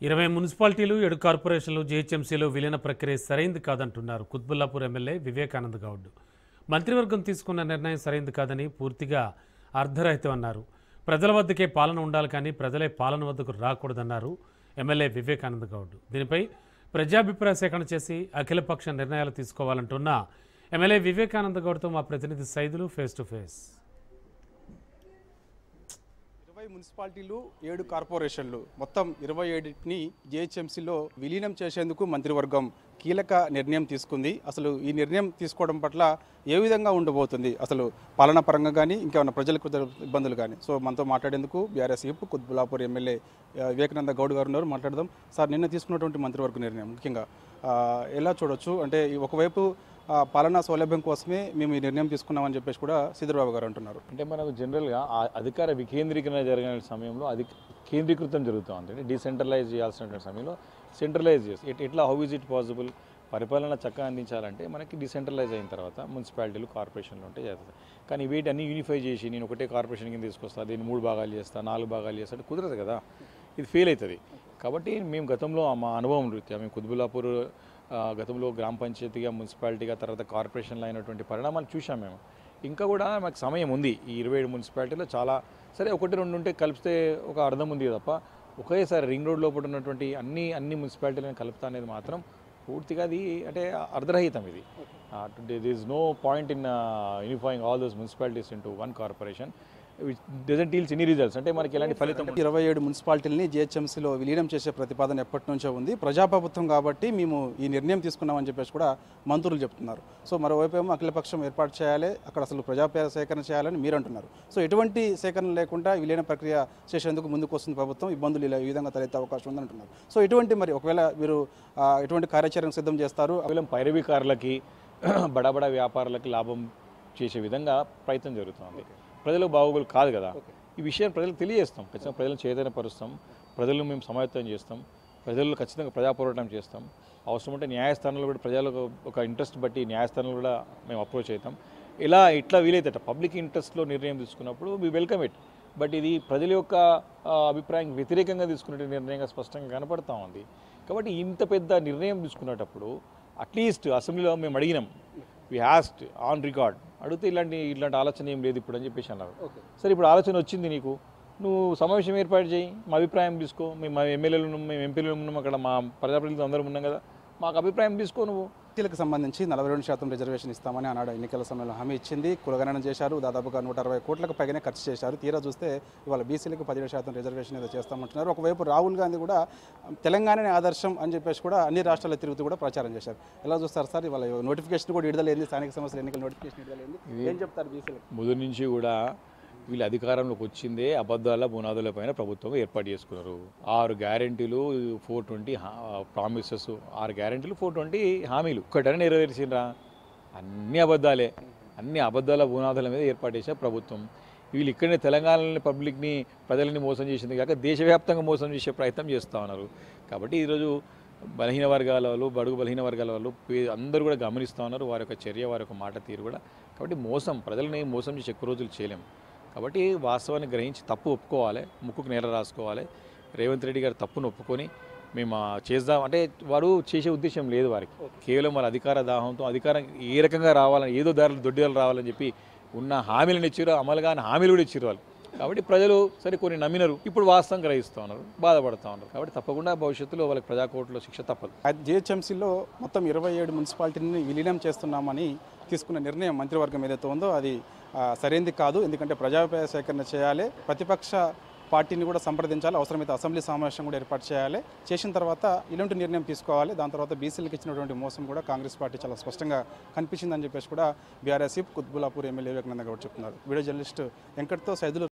20 మున్సిపాలిటీలు 7 కార్పొరేషన్లు జీహెచ్ఎంసీలో విలీన ప్రక్రియ సరైంది కాదంటున్నారు కుత్బుల్లాపూర్ ఎమ్మెల్యే వివేకానంద గౌడ్. మంత్రివర్గం తీసుకున్న నిర్ణయం సరైంది కాదని పూర్తిగా అర్ధరహితం అన్నారు. ప్రజల వద్దకే పాలన ఉండాలి కానీ ప్రజలే పాలన వద్దకు రాకూడదన్నారు ఎమ్మెల్యే వివేకానంద గౌడ్. దీనిపై ప్రజాభిప్రాయ సేకరణ చేసి అఖిలపక్ష నిర్ణయాలు తీసుకోవాలంటున్న ఎమ్మెల్యే వివేకానంద గౌడ్తో మా ప్రతినిధి సైదులు ఫేస్ టు ఫేస్. 20 మున్సిపాలిటీలు 7 కార్పొరేషన్లు మొత్తం 27ని జీహెచ్ఎంసీలో విలీనం చేసేందుకు మంత్రివర్గం కీలక నిర్ణయం తీసుకుంది. అసలు ఈ నిర్ణయం తీసుకోవడం పట్ల ఏ విధంగా ఉండబోతుంది, అసలు పాలనా పరంగా కానీ ఇంకేమైనా ప్రజలకు ఇబ్బందులు కానీ. సో మనతో మాట్లాడేందుకు బీఆర్ఎస్ ఈప్ కుత్బుల్లాపూర్ ఎమ్మెల్యే వివేకానంద గౌడ్ గారు ఉన్నారు. మాట్లాడదాం. సార్, నిన్న తీసుకున్నటువంటి మంత్రివర్గ నిర్ణయం ముఖ్యంగా ఎలా చూడొచ్చు? అంటే ఒకవైపు పాలనా సౌలభ్యం కోసమే మేము ఈ నిర్ణయం తీసుకున్నామని చెప్పేసి కూడా శ్రీధర్బాబు గారు అంటున్నారు. అంటే మనకు జనరల్గా అధికార వికేంద్రీకరణ జరిగిన సమయంలో అది కేంద్రీకృతం జరుగుతుంది. అంటే డీసెంట్రలైజ్ చేయాల్సిన సమయంలో సెంట్రలైజ్ చేసి ఎట్లా హౌ ఈజ్ ఇట్ పాసిబుల్ పరిపాలన చక్కగా అందించాలంటే మనకి డీసెంట్రలైజ్ అయిన తర్వాత మున్సిపాలిటీలు కార్పొరేషన్లు ఉంటే చేస్తుంది. కానీ వీటన్ని యూనిఫై చేసి నేను ఒకటే కార్పొరేషన్ కింద తీసుకొస్తాను, దీన్ని 3 భాగాలు చేస్తాను, 4 భాగాలు చేస్తాను, కుదరదు కదా, ఇది ఫెయిల్ అవుతుంది. కాబట్టి మేము గతంలో మా అనుభవం రీత్యా మేము కుత్బుల్లాపూర్ గతంలో గ్రామ పంచాయతీగా మున్సిపాలిటీగా తర్వాత కార్పొరేషన్లో అయినటువంటి పరిణామాలు చూసాం. మేము ఇంకా కూడా మాకు సమయం ఉంది. ఈ 27 మున్సిపాలిటీలో చాలా సరే 1-2 ఉంటే కలిపితే ఒక అర్థం ఉంది తప్ప ఒకేసారి రింగ్ రోడ్ లోపల ఉన్నటువంటి అన్ని మున్సిపాలిటీలను కలుపుతా అనేది మాత్రం పూర్తిగా అది అంటే అర్ధరహితం. ఇది there is no point in unifying all those municipalities into one corporation which doesn't yields any results. అంటే మనకి ఎలాంటి ఫలితం 27 మున్సిపాలిటీలని జీహెచ్ఎంసీలో విలీనం చేసే ప్రతిపాదన ఎప్పటి నుంచో ఉంది. ప్రజాప్రభుత్వం కాబట్టి మేము ఈ నిర్ణయం తీసుకున్నామని చెప్పేసి కూడా మంత్రులు చెప్తున్నారు. సో మరోవైపు ఏమో అఖిలపక్షం ఏర్పాటు చేయాలి, అక్కడ అసలు ప్రజాపేర సేకరణ చేయాలని మీరు అంటున్నారు. సో ఎటువంటి సేకరణ లేకుండా విలీన ప్రక్రియ చేసేందుకు ముందుకు వస్తుంది ప్రభుత్వం, ఇబ్బందులు ఇలా ఈ విధంగా తలెత్తే అవకాశం ఉందని అంటున్నారు. సో ఎటువంటి మరి ఒకవేళ మీరు ఎటువంటి కార్యాచరణ సిద్ధం చేస్తారు? కేవలం పైరవీకారులకి బడా వ్యాపారులకి లాభం చేసే విధంగా ప్రయత్నం జరుగుతుంది. ప్రజలకు బాగోగులు కాదు కదా. ఈ విషయాన్ని ప్రజలకు తెలియజేస్తాం, ఖచ్చితంగా ప్రజలను చైతన్యపరుస్తాం, ప్రజలను మేము సమాయత్తం చేస్తాం, ప్రజలు ఖచ్చితంగా ప్రజాపోరాటం చేస్తాం. అవసరం ఉంటే న్యాయస్థానంలో కూడా ప్రజలకు ఒక ఇంట్రెస్ట్ బట్టి న్యాయస్థానంలో కూడా మేము అప్రోచ్ అవుతాం. ఇట్లా వీలైతే పబ్లిక్ ఇంట్రెస్ట్లో నిర్ణయం తీసుకున్నప్పుడు వీ వెల్కమ్ ఇట్. బట్ ఇది ప్రజల యొక్క అభిప్రాయం వ్యతిరేకంగా తీసుకునే నిర్ణయంగా స్పష్టంగా కనపడతా ఉంది. కాబట్టి ఇంత పెద్ద నిర్ణయం తీసుకునేటప్పుడు అట్లీస్ట్ అసెంబ్లీలో మేము అడిగినాం, వీ హ్యాస్ట్ ఆన్ రికార్డ్ అడిగితే ఇలాంటి ఆలోచన ఏం లేదు ఇప్పుడు అని చెప్పేసి అన్నారు. సరే, ఇప్పుడు ఆలోచన వచ్చింది నీకు, నువ్వు సమావేశం ఏర్పాటు చేయి, మా అభిప్రాయం తీసుకో. మేము ఎమ్మెల్యేలు ఉన్నాం, మేము ఎంపీలు ఉన్నాం, అక్కడ మా ప్రజాప్రతినిధులు అందరం ఉన్నాం కదా, మాకు అభిప్రాయం తీసుకో. నువ్వు బీసీలకు సంబంధించి 42% రిజర్వేషన్ ఇస్తామని ఆనాడు ఎన్నికల సమయంలో హామీ ఇచ్చింది. కులగణన చేశారు, దాదాపుగా 160 కోట్లకు పైగానే ఖర్చు చేశారు. తీరా చూస్తే ఇవాళ బీసీలకు 17% రిజర్వేషన్ ఏదో చేస్తామంటున్నారు. ఒకవైపు రాహుల్ గాంధీ కూడా తెలంగాణనే ఆదర్శం అని చెప్పేసి కూడా అన్ని రాష్ట్రాల్లో తిరుగుతూ కూడా ప్రచారం చేశారు. ఎలా చూస్తారు సార్? ఇవాళ నోటిఫికేషన్ కూడా విడుదలైంది, స్థానిక సంస్థల ఎన్నికల నోటిఫికేషన్ విడుదలైంది, ఏం చెప్తారు బీసీలకు? ముందు నుంచి కూడా వీళ్ళు అధికారంలోకి వచ్చిందే అబద్ధాల బునాదుల పైన ప్రభుత్వం ఏర్పాటు చేసుకున్నారు. 6 గ్యారెంటీలు, 420 ప్రామిసెస్, 6 గ్యారెంటీలు, 420 హామీలు ఒక్కటనే నెరవేర్చిండ్రా? అన్ని అబద్ధాలే. అన్ని అబద్ధాల బునాదుల మీద ఏర్పాటు చేసే ప్రభుత్వం. వీళ్ళు ఇక్కడనే తెలంగాణలోని పబ్లిక్ని ప్రజలని మోసం చేసింది కాక దేశవ్యాప్తంగా మోసం చేసే ప్రయత్నం చేస్తూ ఉన్నారు. కాబట్టి ఈరోజు బలహీన వర్గాల వాళ్ళు, బడుగు బలహీన వర్గాల వాళ్ళు అందరూ కూడా గమనిస్తూ ఉన్నారు, వారి యొక్క చర్య, వారి యొక్క మాట తీరు కూడా. కాబట్టి ప్రజలని మోసం చేసి ఎక్కువ రోజులు చేయలేము. కాబట్టి వాస్తవాన్ని గ్రహించి తప్పు ఒప్పుకోవాలి, ముక్కుకు నేల రాసుకోవాలి. రేవంత్ రెడ్డి గారు తప్పును ఒప్పుకొని మేము చేద్దాం అంటే వారు చేసే ఉద్దేశం లేదు వారికి. కేవలం వాళ్ళ అధికార దాహంతో అధికారం ఏ రకంగా రావాలని, ఏదో దారిలో దొడ్డిలు రావాలని చెప్పి ఉన్న హామీలను ఇచ్చారు, అమలు కానీ హామీలు కూడా ఇచ్చారు వాళ్ళు. కాబట్టి ప్రజలు సరే కొన్ని నమ్మినారు, ఇప్పుడు వాస్తవం గ్రహిస్తూ ఉన్నారు, బాధపడుతూ ఉన్నారు. కాబట్టి తప్పకుండా భవిష్యత్తులో వాళ్ళకి ప్రజాకోర్టులో శిక్ష తప్పదు. జీహెచ్ఎంసీలో మొత్తం 27 మున్సిపాలిటీని విలీనం చేస్తున్నామని తీసుకున్న నిర్ణయం మంత్రివర్గం ఏదైతే ఉందో అది సరైనది కాదు. ఎందుకంటే ప్రజాభిప్రాయ సేకరణ చేయాలి, ప్రతిపక్ష పార్టీని కూడా సంప్రదించాలి, అవసరమైతే అసెంబ్లీ సమావేశం కూడా ఏర్పాటు చేయాలి. చేసిన తర్వాత ఇలాంటి నిర్ణయం తీసుకోవాలి. దాని తర్వాత బీసీలకు ఇచ్చినటువంటి మోసం కూడా కాంగ్రెస్ పార్టీ చాలా స్పష్టంగా కనిపించిందని చెప్పేసి కూడా బీఆర్ఎస్ కుత్బుల్లాపూర్ ఎమ్మెల్యే వివేకానంద గౌడ్ చెప్తున్నారు. వీడియో జర్నలిస్ట్ వెంకట్తో సైదులు.